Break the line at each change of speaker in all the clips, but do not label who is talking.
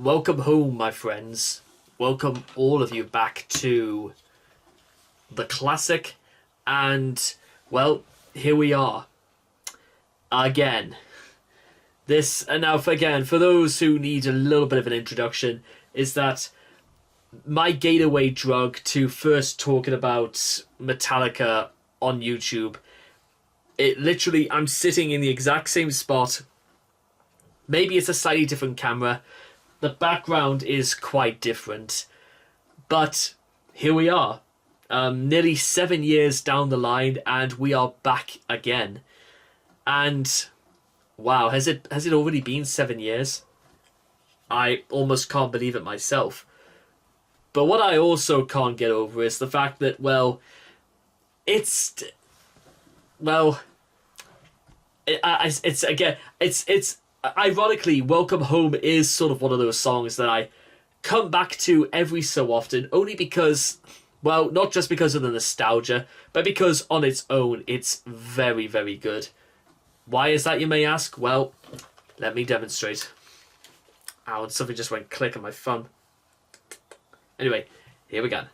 Welcome home, my friends. Welcome all of you back to the classic. And, well, here we are. Again. This, and now, again, for those who need a little bit of an introduction, is that my gateway drug to first talking about Metallica on YouTube, it literally, I'm sitting in the exact same spot. Maybe it's a slightly different camera. The background is quite different. But here we are. Nearly 7 years down the line, and we are back again. And wow, has it already been 7 years? I almost can't believe it myself. But what I also can't get over is the fact that, well, it's ironically, Welcome Home is sort of one of those songs that I come back to every so often, only because, well, not just because of the nostalgia, but because on its own, it's very, very good. Why is that, you may ask? Well, let me demonstrate. Ow, and something just went click on my phone. Anyway, here we go.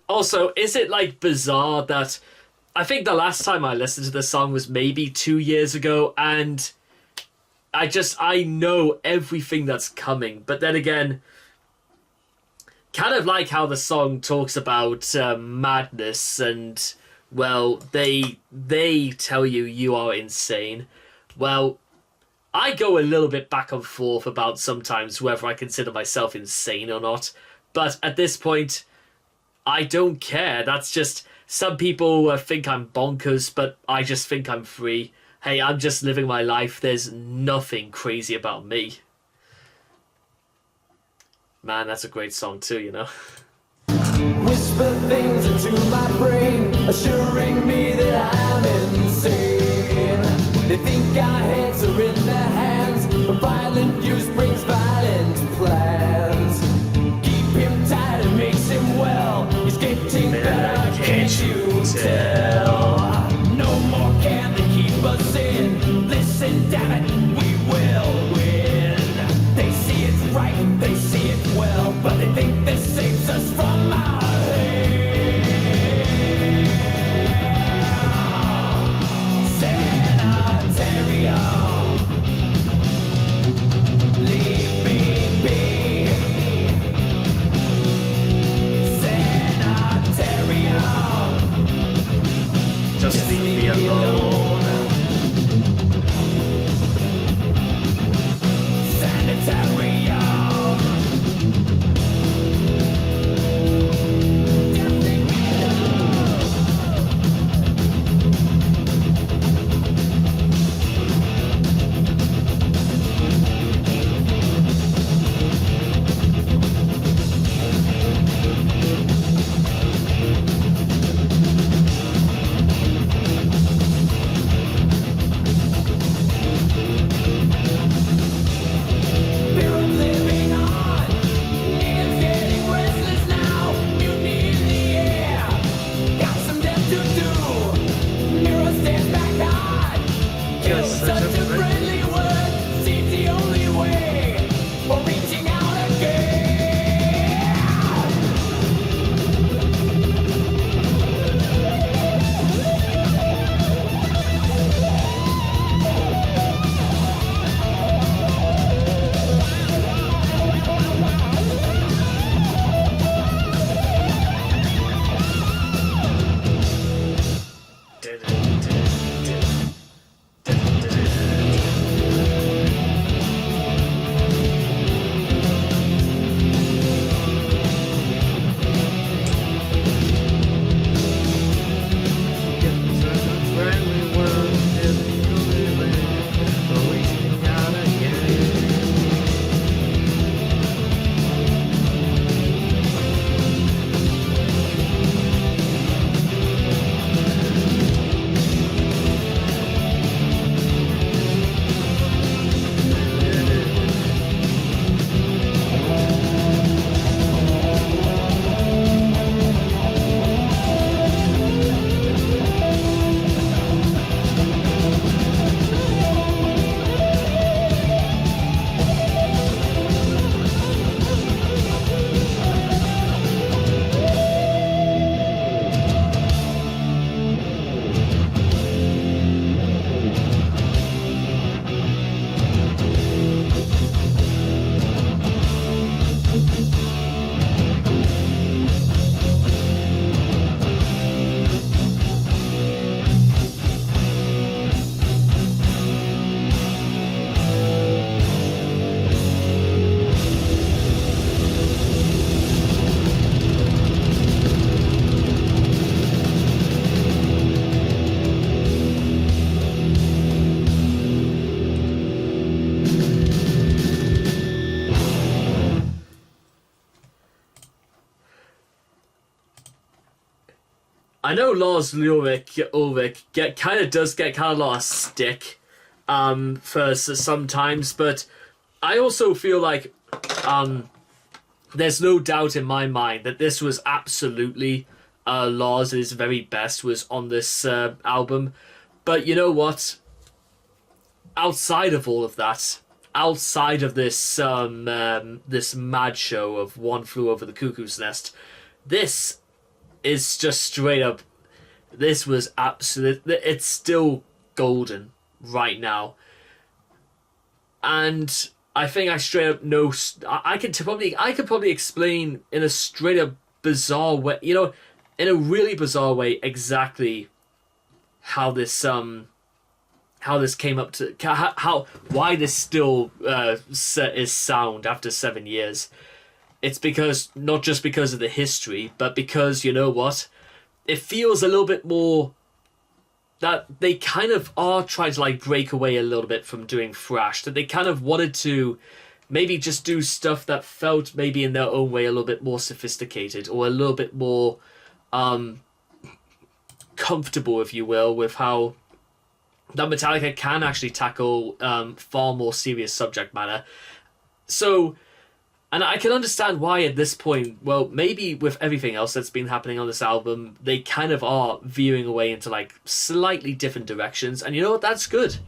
Also, is it like bizarre that I think the last time I listened to this song was maybe 2 years ago, and I know everything that's coming, but then again, kind of like how the song talks about madness and, well, they tell you are insane. Well, I go a little bit back and forth about sometimes whether I consider myself insane or not, but at this point, I don't care. That's just, some people think I'm bonkers, but I just think I'm free. Hey, I'm just living my life. There's nothing crazy about me. Man, that's a great song too, you know?
Whisper things into my brain, assuring me that I'm insane. They think our heads are in their hands, but violent use brings violent plans. Keep him tied well. It's getting better, can't you tell? No more can they keep us in. Listen, damn it, we will win. They see it's right, they see it well, but they think this saves us from our Sanitarium, leave me be. Sanitarium,
Just leave me alone.
Sanitarium.
I know Lars Ulrich does get kind of a lot of stick for sometimes, but I also feel like there's no doubt in my mind that this was absolutely Lars' very best was on this album. But you know what? Outside of all of that, outside of this this mad show of One Flew Over the Cuckoo's Nest, this is just straight up. This was absolute. It's still golden right now, and I think I straight up know. I could probably explain in a straight up bizarre way. You know, in a really bizarre way, exactly how this came up to why this still is sound after 7 years. It's because not just because of the history, but because you know what, it feels a little bit more that they kind of are trying to like break away a little bit from doing thrash. That they kind of wanted to maybe just do stuff that felt maybe in their own way a little bit more sophisticated or a little bit more comfortable, if you will, with how that Metallica can actually tackle far more serious subject matter. So, And I can understand why at this point, well, maybe with everything else that's been happening on this album, they kind of are veering away into like slightly different directions. And you know what? That's good.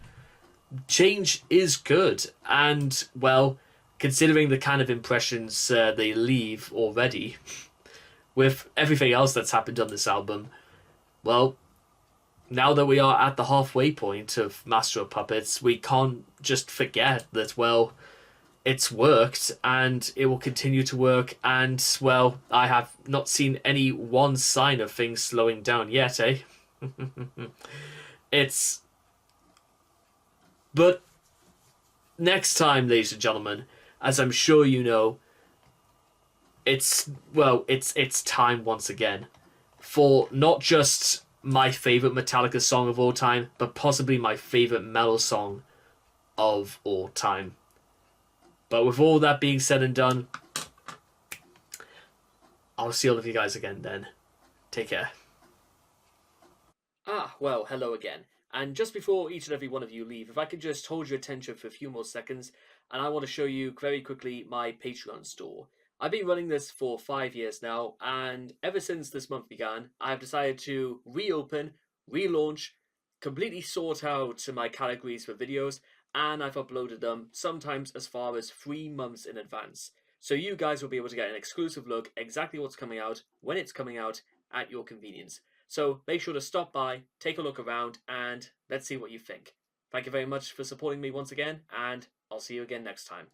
Change is good. And, well, considering the kind of impressions they leave already with everything else that's happened on this album, well, now that we are at the halfway point of Master of Puppets, we can't just forget that, well, it's worked and it will continue to work. And, well, I have not seen any one sign of things slowing down yet, eh? It's. But next time, ladies and gentlemen, as I'm sure you know, it's time once again for not just my favorite Metallica song of all time, but possibly my favorite metal song of all time. But with all that being said and done, I'll see all of you guys again then. Take care. Well, hello again. And just before each and every one of you leave, if I could just hold your attention for a few more seconds, and I want to show you very quickly my Patreon store. I've been running this for 5 years now, and ever since this month began, I've decided to reopen, relaunch, completely sort out my categories for videos, and I've uploaded them sometimes as far as 3 months in advance. So you guys will be able to get an exclusive look exactly what's coming out, when it's coming out, at your convenience. So make sure to stop by, take a look around, and let's see what you think. Thank you very much for supporting me once again, and I'll see you again next time.